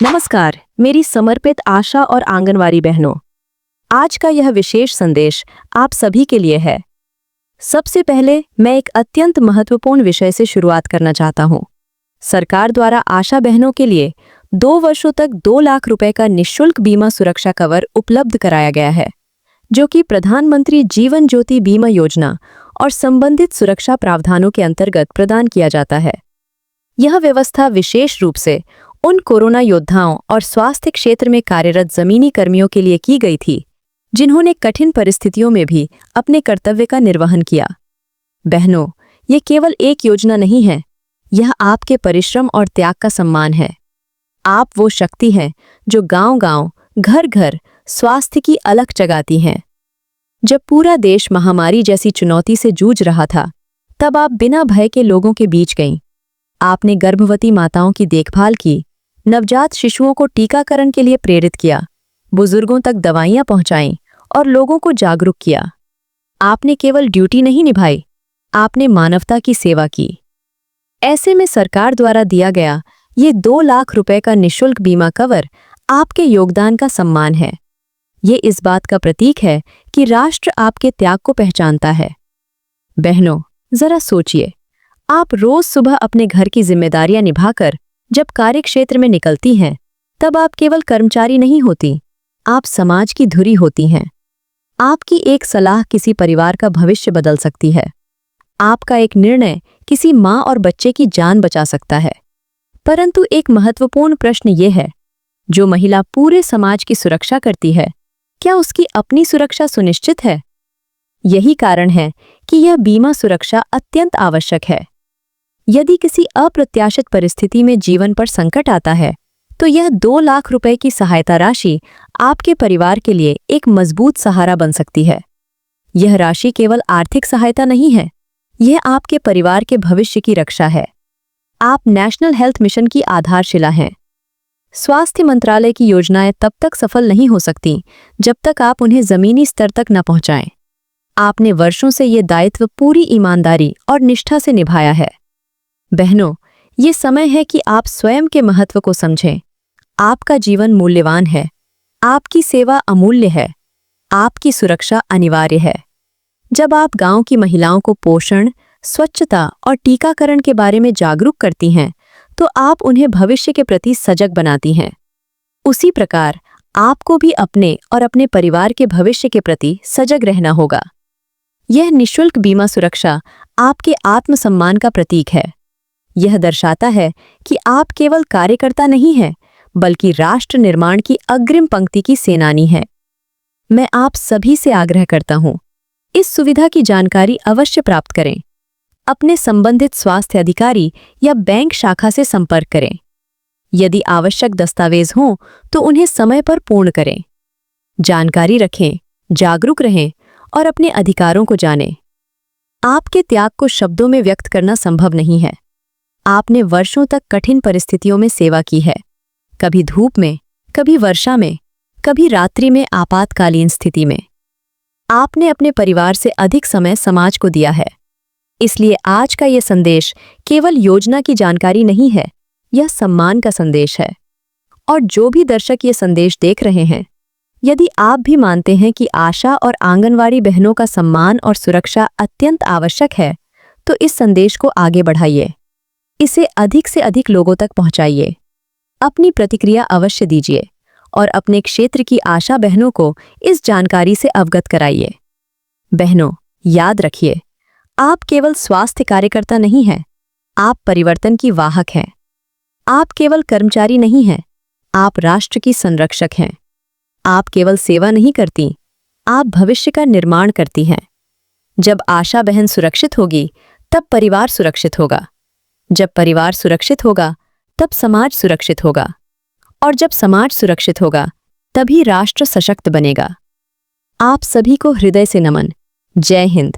नमस्कार, मेरी समर्पित आशा और आंगनवाड़ी बहनों। आज का यह विशेष संदेश आप सभी के लिए है। सबसे पहले मैं एक अत्यंत महत्वपूर्ण विषय से शुरुआत करना चाहता हूं। सरकार द्वारा आशा बहनों के लिए 2 वर्षों तक 2 लाख रुपए का निःशुल्क बीमा सुरक्षा कवर उपलब्ध कराया गया है, जो कि प्रधानमंत्री जीवन ज्योति बीमा योजना और संबंधित सुरक्षा प्रावधानों के अंतर्गत प्रदान किया जाता है। यह व्यवस्था विशेष रूप से उन कोरोना योद्धाओं और स्वास्थ्य क्षेत्र में कार्यरत जमीनी कर्मियों के लिए की गई थी, जिन्होंने कठिन परिस्थितियों में भी अपने कर्तव्य का निर्वहन किया। बहनों, ये केवल एक योजना नहीं है, यह आपके परिश्रम और त्याग का सम्मान है। आप वो शक्ति हैं जो गांव-गांव, घर-घर स्वास्थ्य की अलख जगाती हैं। जब पूरा देश महामारी जैसी चुनौती से जूझ रहा था, तब आप बिना भय के लोगों के बीच गईं। आपने गर्भवती माताओं की देखभाल की, नवजात शिशुओं को टीकाकरण के लिए प्रेरित किया, बुजुर्गों तक दवाइयां पहुंचाईं और लोगों को जागरूक किया। आपने केवल ड्यूटी नहीं निभाई, आपने मानवता की सेवा की। ऐसे में सरकार द्वारा दिया गया ये 2 लाख रुपए का निःशुल्क बीमा कवर आपके योगदान का सम्मान है। ये इस बात का प्रतीक है कि राष्ट्र आपके त्याग को पहचानता है। बहनों, जरा सोचिए, आप रोज सुबह अपने घर की जिम्मेदारियां निभाकर जब कार्यक्षेत्र में निकलती हैं, तब आप केवल कर्मचारी नहीं होती, आप समाज की धुरी होती हैं। आपकी एक सलाह किसी परिवार का भविष्य बदल सकती है। आपका एक निर्णय किसी माँ और बच्चे की जान बचा सकता है। परंतु एक महत्वपूर्ण प्रश्न ये है, जो महिला पूरे समाज की सुरक्षा करती है, क्या उसकी अपनी सुरक्षा सुनिश्चित है? यही कारण है कि यह बीमा सुरक्षा अत्यंत आवश्यक है। यदि किसी अप्रत्याशित परिस्थिति में जीवन पर संकट आता है, तो यह 2 लाख रुपए की सहायता राशि आपके परिवार के लिए एक मजबूत सहारा बन सकती है। यह राशि केवल आर्थिक सहायता नहीं है, यह आपके परिवार के भविष्य की रक्षा है। आप नेशनल हेल्थ मिशन की आधारशिला हैं। स्वास्थ्य मंत्रालय की योजनाएं तब तक सफल नहीं हो सकती जब तक आप उन्हें जमीनी स्तर तक न पहुंचाएं। आपने वर्षों से ये दायित्व पूरी ईमानदारी और निष्ठा से निभाया है। बहनों, ये समय है कि आप स्वयं के महत्व को समझें। आपका जीवन मूल्यवान है, आपकी सेवा अमूल्य है, आपकी सुरक्षा अनिवार्य है। जब आप गांव की महिलाओं को पोषण, स्वच्छता और टीकाकरण के बारे में जागरूक करती हैं, तो आप उन्हें भविष्य के प्रति सजग बनाती हैं। उसी प्रकार आपको भी अपने और अपने परिवार के भविष्य के प्रति सजग रहना होगा। यह निःशुल्क बीमा सुरक्षा आपके आत्मसम्मान का प्रतीक है। यह दर्शाता है कि आप केवल कार्यकर्ता नहीं हैं, बल्कि राष्ट्र निर्माण की अग्रिम पंक्ति की सेनानी हैं। मैं आप सभी से आग्रह करता हूं, इस सुविधा की जानकारी अवश्य प्राप्त करें। अपने संबंधित स्वास्थ्य अधिकारी या बैंक शाखा से संपर्क करें। यदि आवश्यक दस्तावेज हों, तो उन्हें समय पर पूर्ण करें। जानकारी रखें, जागरूक रहें और अपने अधिकारों को जानें। आपके त्याग को शब्दों में व्यक्त करना संभव नहीं है। आपने वर्षों तक कठिन परिस्थितियों में सेवा की है, कभी धूप में, कभी वर्षा में, कभी रात्रि में आपातकालीन स्थिति में। आपने अपने परिवार से अधिक समय समाज को दिया है। इसलिए आज का ये संदेश केवल योजना की जानकारी नहीं है, यह सम्मान का संदेश है। और जो भी दर्शक ये संदेश देख रहे हैं, यदि आप भी मानते हैं कि आशा और आंगनवाड़ी बहनों का सम्मान और सुरक्षा अत्यंत आवश्यक है, तो इस संदेश को आगे बढ़ाइए। इसे अधिक से अधिक लोगों तक पहुंचाइए। अपनी प्रतिक्रिया अवश्य दीजिए और अपने क्षेत्र की आशा बहनों को इस जानकारी से अवगत कराइए। बहनों, याद रखिए, आप केवल स्वास्थ्य कार्यकर्ता नहीं हैं, आप परिवर्तन की वाहक हैं। आप केवल कर्मचारी नहीं हैं, आप राष्ट्र की संरक्षक हैं। आप केवल सेवा नहीं करती, आप भविष्य का निर्माण करती हैं। जब आशा बहन सुरक्षित होगी, तब परिवार सुरक्षित होगा। जब परिवार सुरक्षित होगा, तब समाज सुरक्षित होगा। और जब समाज सुरक्षित होगा, तभी राष्ट्र सशक्त बनेगा। आप सभी को हृदय से नमन। जय हिंद।